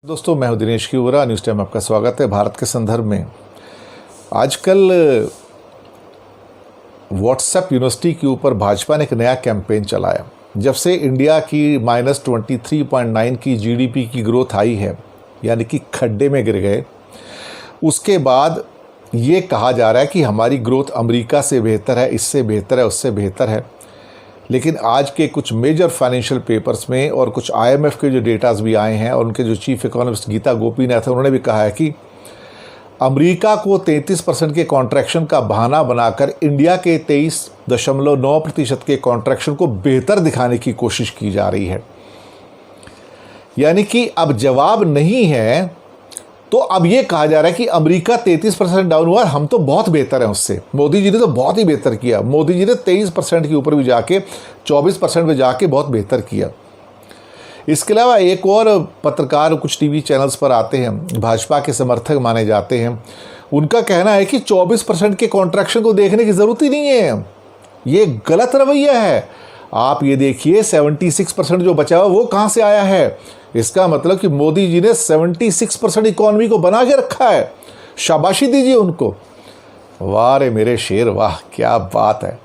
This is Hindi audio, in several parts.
दोस्तों, मैं हूं दिनेश किवरा। न्यूज़ टाइम में आपका स्वागत है। भारत के संदर्भ में आजकल व्हाट्सएप यूनिवर्सिटी के ऊपर भाजपा ने एक नया कैंपेन चलाया। जब से इंडिया की -23.9 की जीडीपी की ग्रोथ आई है, यानी कि खड्डे में गिर गए, उसके बाद ये कहा जा रहा है कि हमारी ग्रोथ अमेरिका से बेहतर है, इससे बेहतर है, उससे बेहतर है। लेकिन आज के कुछ मेजर फाइनेंशियल पेपर्स में और कुछ आईएमएफ के जो डेटाज भी आए हैं और उनके जो चीफ इकोनॉमिस्ट गीता गोपीनाथ है, उन्होंने भी कहा है कि अमेरिका को 33% के कॉन्ट्रैक्शन का बहाना बनाकर इंडिया के 23.9% के कॉन्ट्रैक्शन को बेहतर दिखाने की कोशिश की जा रही है। यानी कि अब जवाब नहीं है, तो अब ये कहा जा रहा है कि अमेरिका 33% डाउन हुआ, हम तो बहुत बेहतर हैं उससे। मोदी जी ने तो बहुत ही बेहतर किया। मोदी जी ने 23% के ऊपर भी जाके 24% में जाके बहुत बेहतर किया। इसके अलावा एक और पत्रकार कुछ टीवी चैनल्स पर आते हैं, भाजपा के समर्थक माने जाते हैं, उनका कहना है कि 24% के कॉन्ट्रैक्शन को देखने की ज़रूरत ही नहीं है, ये गलत रवैया है। आप ये देखिए 76% जो बचा हुआ वो कहाँ से आया है। इसका मतलब कि मोदी जी ने 76% इकॉनमी को बना के रखा है। शाबाशी दीजिए उनको। वाह रे मेरे शेर, वाह क्या बात है।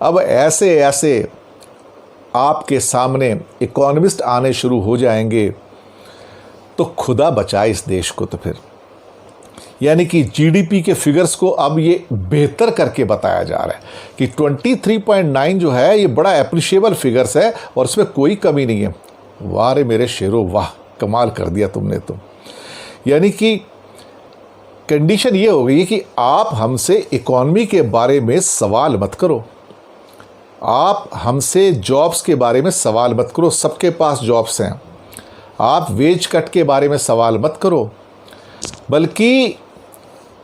अब ऐसे ऐसे आपके सामने इकोनॉमिस्ट आने शुरू हो जाएंगे तो खुदा बचाए इस देश को। तो फिर यानी कि जीडीपी के फिगर्स को अब ये बेहतर करके बताया जा रहा है कि 23.9 जो है ये बड़ा एप्रिशिएबल फिगर्स है और उसमें कोई कमी नहीं है। वाह रे मेरे शेरों, वाह कमाल कर दिया तुमने तो। यानी कि कंडीशन ये हो गई है कि आप हमसे इकॉनमी के बारे में सवाल मत करो, आप हमसे जॉब्स के बारे में सवाल मत करो, सबके पास जॉब्स हैं। आप वेज कट के बारे में सवाल मत करो, बल्कि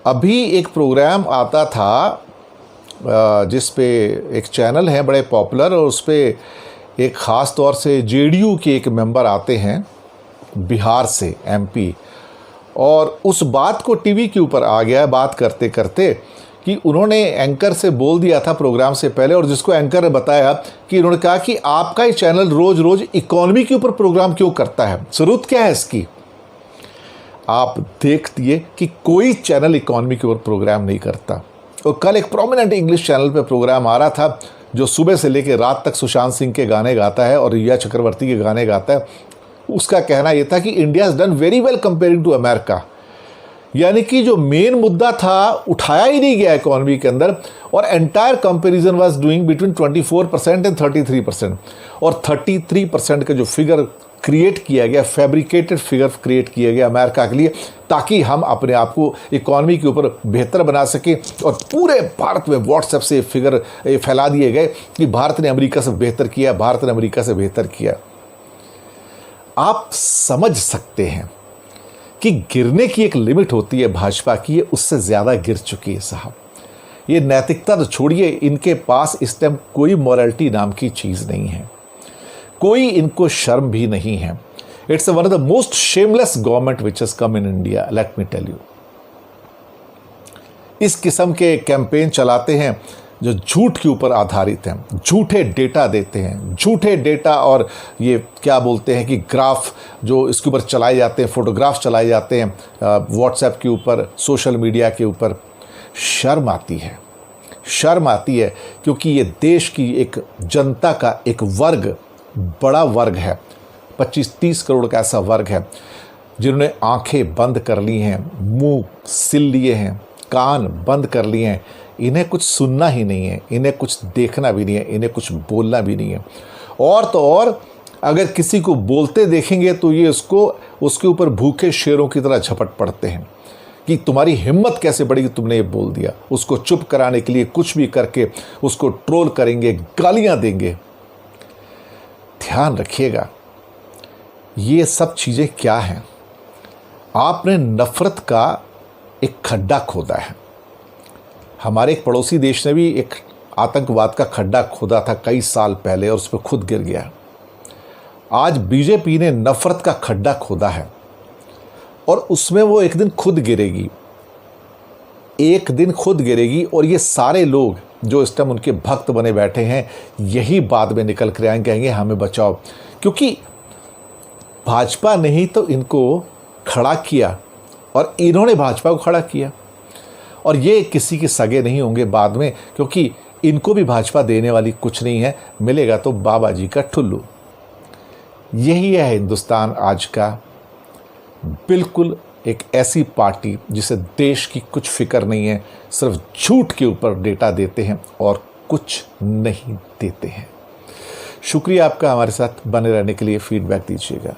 अभी एक प्रोग्राम आता था जिस पे एक चैनल है बड़े पॉपुलर, और उस पर एक ख़ास तौर से जेडीयू के एक मेंबर आते हैं बिहार से, एमपी, और उस बात को टीवी के ऊपर आ गया बात करते करते कि उन्होंने एंकर से बोल दिया था प्रोग्राम से पहले, और जिसको एंकर ने बताया कि उन्होंने कहा कि आपका ही चैनल रोज़ रोज़ इकॉनमी के ऊपर प्रोग्राम क्यों करता है, ज़रूरत क्या है इसकी। आप देखिए कि कोई चैनल इकॉनमी के ऊपर प्रोग्राम नहीं करता। और कल एक प्रोमिनेंट इंग्लिश चैनल पे प्रोग्राम आ रहा था जो सुबह से लेकर रात तक सुशांत सिंह के गाने गाता है और रिया चक्रवर्ती के गाने गाता है। उसका कहना यह था कि India has done very well comparing to America. यानी कि जो मेन मुद्दा था उठाया ही नहीं गया इकॉनमी के अंदर, और entire comparison was doing between 24% and 33%। और 33% का जो फिगर क्रिएट किया गया, फैब्रिकेटेड फिगर क्रिएट किया गया अमेरिका के लिए, ताकि हम अपने आप को इकॉनमी के ऊपर बेहतर बना सकें। और पूरे भारत में व्हाट्सएप से फिगर फैला दिए गए कि भारत ने अमेरिका से बेहतर किया, भारत ने अमेरिका से बेहतर किया। आप समझ सकते हैं कि गिरने की एक लिमिट होती है भाजपा की, ये उससे ज़्यादा गिर चुकी है साहब। ये नैतिकता तो छोड़िए, इनके पास इस टाइम कोई मॉरलिटी नाम की चीज़ नहीं है, कोई इनको शर्म भी नहीं है। It's one of the most shameless government which has come in India, let me tell you. इस किस्म के कैंपेन चलाते हैं जो झूठ के ऊपर आधारित हैं, झूठे डेटा देते हैं, झूठे डेटा, और ये क्या बोलते हैं कि ग्राफ जो इसके ऊपर चलाए जाते हैं, फोटोग्राफ्स चलाए जाते हैं व्हाट्सएप के ऊपर, सोशल मीडिया के ऊपर। शर्म आती है, शर्म आती है, क्योंकि ये देश की एक जनता का एक वर्ग, बड़ा वर्ग है, 25-30 करोड़ का ऐसा वर्ग है जिन्होंने आंखें बंद कर ली हैं, मुंह सिल लिए हैं, कान बंद कर लिए हैं। इन्हें कुछ सुनना ही नहीं है, इन्हें कुछ देखना भी नहीं है, इन्हें कुछ बोलना भी नहीं है। और तो और अगर किसी को बोलते देखेंगे तो ये उसके ऊपर भूखे शेरों की तरह झपट पड़ते हैं कि तुम्हारी हिम्मत कैसे बढ़ी कि तुमने ये बोल दिया। उसको चुप कराने के लिए कुछ भी करके उसको ट्रोल करेंगे, गालियां देंगे। ध्यान रखिएगा, ये सब चीज़ें क्या हैं। आपने नफ़रत का एक खड्डा खोदा है। हमारे एक पड़ोसी देश ने भी एक आतंकवाद का खड्डा खोदा था कई साल पहले, और उस पर खुद गिर गया। आज बीजेपी ने नफ़रत का खड्डा खोदा है और उसमें वो एक दिन खुद गिरेगी, एक दिन खुद गिरेगी। और ये सारे लोग जो इस टाइम उनके भक्त बने बैठे हैं, यही बाद में निकल कर आएंगे, कहेंगे हमें बचाओ। क्योंकि भाजपा ने ही तो इनको खड़ा किया और इन्होंने भाजपा को खड़ा किया। और ये किसी के सगे नहीं होंगे बाद में, क्योंकि इनको भी भाजपा देने वाली कुछ नहीं है, मिलेगा तो बाबा जी का ठुल्लू। यही है हिंदुस्तान आज का, बिल्कुल एक ऐसी पार्टी जिसे देश की कुछ फिक्र नहीं है, सिर्फ झूठ के ऊपर डेटा देते हैं और कुछ नहीं देते हैं। शुक्रिया आपका हमारे साथ बने रहने के लिए, फीडबैक दीजिएगा।